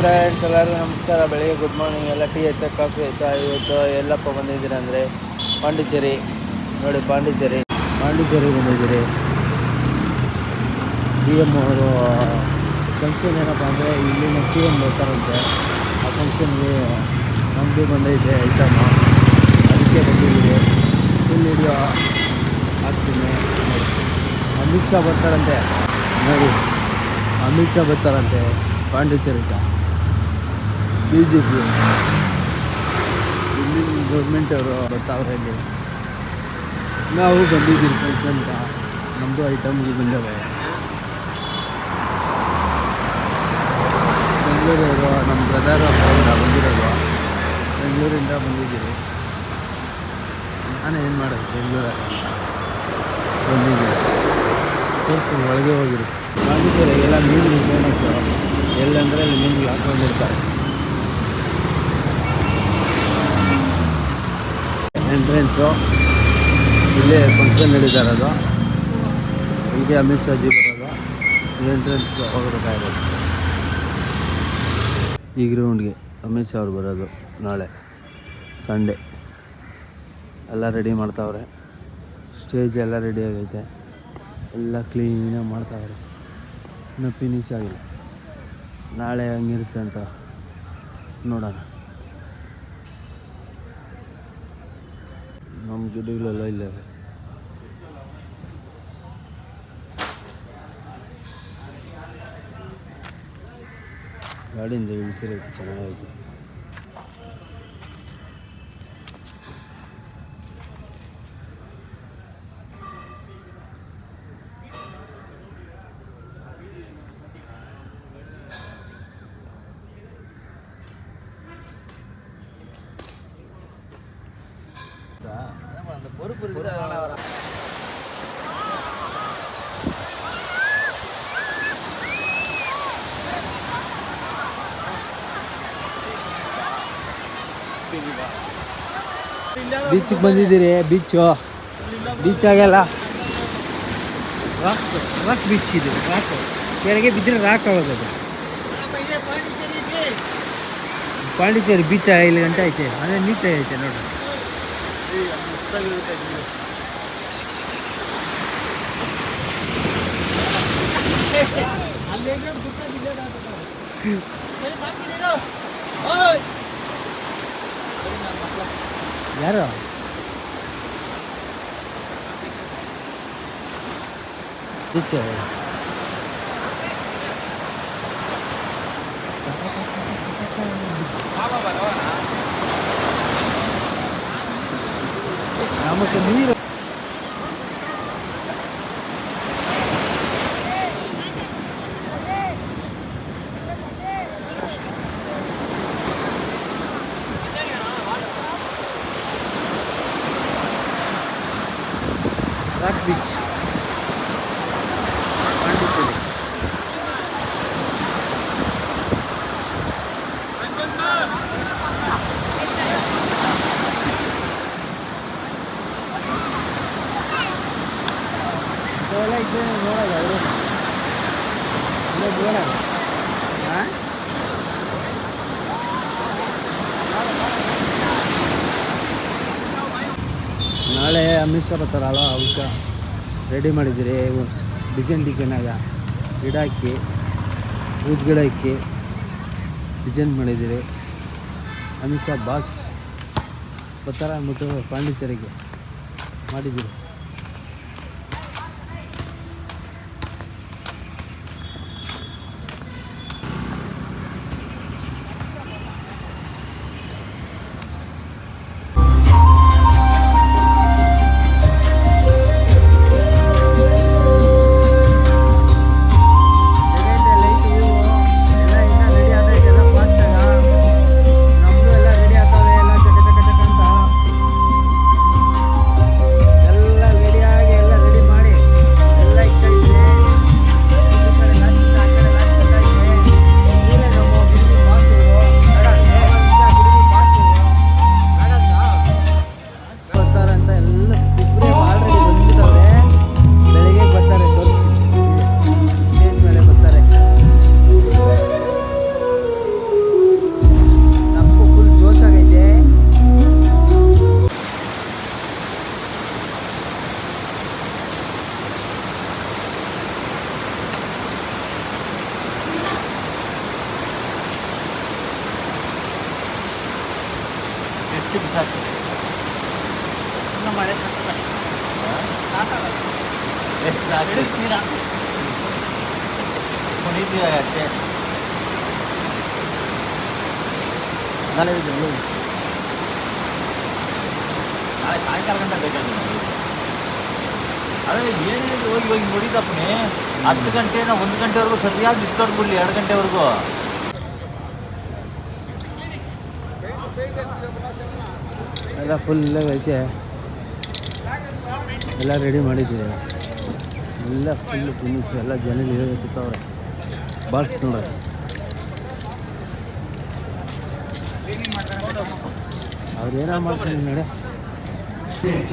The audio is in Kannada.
ಫ್ರೆಂಡ್ಸ್, ಎಲ್ಲರಿಗೂ ನಮಸ್ಕಾರ. ಬೆಳಿಗ್ಗೆ ಗುಡ್ ಮಾರ್ನಿಂಗ್. ಎಲ್ಲ ಟೀ ಆಯ್ತಾ, ಕಾಫಿ ಆಯ್ತಾ? ಇವತ್ತು ಎಲ್ಲಪ್ಪ ಬಂದಿದ್ದೀರಿ ಅಂದರೆ ಪಾಂಡಿಚೇರಿ. ನೋಡಿ, ಪಾಂಡಿಚೇರಿ ಬಂದಿದ್ದೀರಿ. ಸಿ ಎಮ್ ಅವರು ಫಂಕ್ಷನ್ ಏನಪ್ಪ ಅಂದರೆ ಇಲ್ಲಿನ ಸಿ ಎಮ್ ಬರ್ತಾರಂತೆ. ಆ ಫಂಕ್ಷನ್ಗೆ ನಮ್ಮದು ಬಂದೈತೆ ಐಟಮ್, ಅದಕ್ಕೆ ಬಂದಿದ್ದೀರಿ. ಫುಲ್ ವಿಡಿಯೋ ಹಾಕ್ತೀನಿ. ಅಮಿತ್ ಶಾ ಬರ್ತಾರಂತೆ ನೋಡಿ, ಅಮಿತ್ ಶಾ ಬರ್ತಾರಂತೆ ಪಾಂಡಿಚೇರಿಗೆ. BJP ಇಲ್ಲಿನ ಗೌರ್ಮೆಂಟ್ ಅವರು ಬರ್ತಾವ್ರೆ. ಇಲ್ಲಿ ನಾವು ಬಂದಿದ್ದೀವಿ ಫ್ರೆಂಡ್ಸ್ ಅಂತ. ನಮ್ಮದು ಐಟಮ್ಗೆ ಬಂದವೆ. ಬೆಂಗಳೂರವರು ನಮ್ಮ ಬ್ರದರ್ ಬಂದಿರೋದು, ಬೆಂಗಳೂರಿಂದ ಬಂದಿದ್ದೀವಿ. ನಾನು ಏನು ಮಾಡೋದು, ಬೆಂಗಳೂರಲ್ಲಿ ಬಂದಿದ್ದೀನಿ. ಸ್ವಲ್ಪ ಒಳಗೆ ಹೋಗಿರಿ. ಪಾಂಡಿಚೇರಿಗೆಲ್ಲ ಮೀನು ಫೇಮಸ್ಸು. ಎಲ್ಲಂದರೆ ಅಲ್ಲಿ ಮೀನುಗಳು ಹಾಕೊಂಡಿರ್ತಾರೆ. ಎಂಟ್ರೆನ್ಸು ಇಲ್ಲೇ ಫಂಕ್ಷನ್ ನಡೀತಾ ಇರೋದು. ಹೀಗೆ ಅಮಿತ್ ಶಾಜಿ ಬರೋದು. ಎಂಟ್ರೆನ್ಸ್ಗೆ ಹೋಗಬೇಕಾಗಿರೋದು. ಈ ಗ್ರೌಂಡ್ಗೆ ಅಮಿತ್ ಶಾ ಅವ್ರು ಬರೋದು ನಾಳೆ ಸಂಡೇ. ಎಲ್ಲ ರೆಡಿ ಮಾಡ್ತಾವ್ರೆ. ಸ್ಟೇಜ್ ಎಲ್ಲ ರೆಡಿ ಆಗೈತೆ. ಎಲ್ಲ ಕ್ಲೀನಾಗಿ ಮಾಡ್ತಾವ್ರೆ. ಇನ್ನೂ ಫಿನಿಶ್ ಆಗಿಲ್ಲ. ನಾಳೆ ಹಂಗಿರುತ್ತೆ ಅಂತ ನೋಡೋಣ. ನಮ್ಮ ಗಿಡಗಳೆಲ್ಲ ಇಲ್ಲವೆ. ಗಾಡಿಯಿಂದ ಇಳಿಸಿರೋದು ಚೆನ್ನಾಗೈತೆ. ಬೀಚಿಗೆ ಬಂದಿದ್ದೀರಿ. ಬೀಚ್ ಆಗಲ್ಲ, ರಾಕ್ ಬೀಚ್ ಇದು. ರಾಕ್ ಕೆಳಗೆ ಬಿದ್ದರೆ ರಾಕ್ ಆಗೋದು. ಪಾಂಡಿಚೇರಿ ಬೀಚ್ 5 ಗಂಟೆ ಐತೆ. ಅದೇ ನೀಟಾಗಿ ಐತೆ ನೋಡ್ರಿ. ಯಾರು ಬೀಚ್ ನಮಗೆ ನೀರು ರಾಕ್ ಬೀಚ್ ಪಾಂಡಿಚೇರಿ. ಇದೆಲ್ಲ ಇದ್ದರೆ ನೋಡೋದು ಅವರು ನೋಡೋದು. ನಾಳೆ ಅಮಿತ್ ಶಾ ಬರ್ತಾರಲ್ಲ, ಅವಕ್ಕೆ ರೆಡಿ ಮಾಡಿದ್ದೀರಿ. ಡಿಸೈನಾಗ ಗಿಡ ಹಾಕಿ, ಊದ ಗಿಡ ಹಾಕಿ ಡಿಸೈನ್ ಮಾಡಿದ್ದೀರಿ. ಅಮಿತ್ ಶಾ ಬಾಸ್ ಬರ್ತಾರ ಅಂದ್ಬಿಟ್ಟು ಪಾಂಡಿಚೇರಿಗೆ ಮಾಡಿದ್ದೀರಿ. ಎಲ್ಲ ಅಷ್ಟೇ ಬಿಸಾಕಿ. ಮಳೆ ಕುಡಿತೀರ ಅಷ್ಟೇ. ನಾಳೆ ಸಾಯಂಕಾಲ ಗಂಟೆ ಬೇಕಾದ್ರೆ ಅದೇ ಏನೇನು ಹೋಗಿ ಹೋಗಿ ನೋಡಿದಪ್ಪನೇ 10 ಗಂಟೆಯಿಂದ 1 ಗಂಟೆವರೆಗೂ ಸರಿಯಾಗಿ ಬಿಡ್ಲಿ 2 ಗಂಟೆವರೆಗೂ. ಎಲ್ಲ ಫುಲ್ ಐತೆ, ಎಲ್ಲ ರೆಡಿ ಮಾಡಿದ್ದೀವಿ. ಎಲ್ಲ ಫುಲ್ಲು ಫಿನಿಶ್, ಎಲ್ಲ ಜನ ಕೂತವ್ರೆ. ಬಸ್ ನೋಡ, ಅವ್ರೇನೋ ಮಾಡ್ತೀನಿ ನೋಡಿ. Check.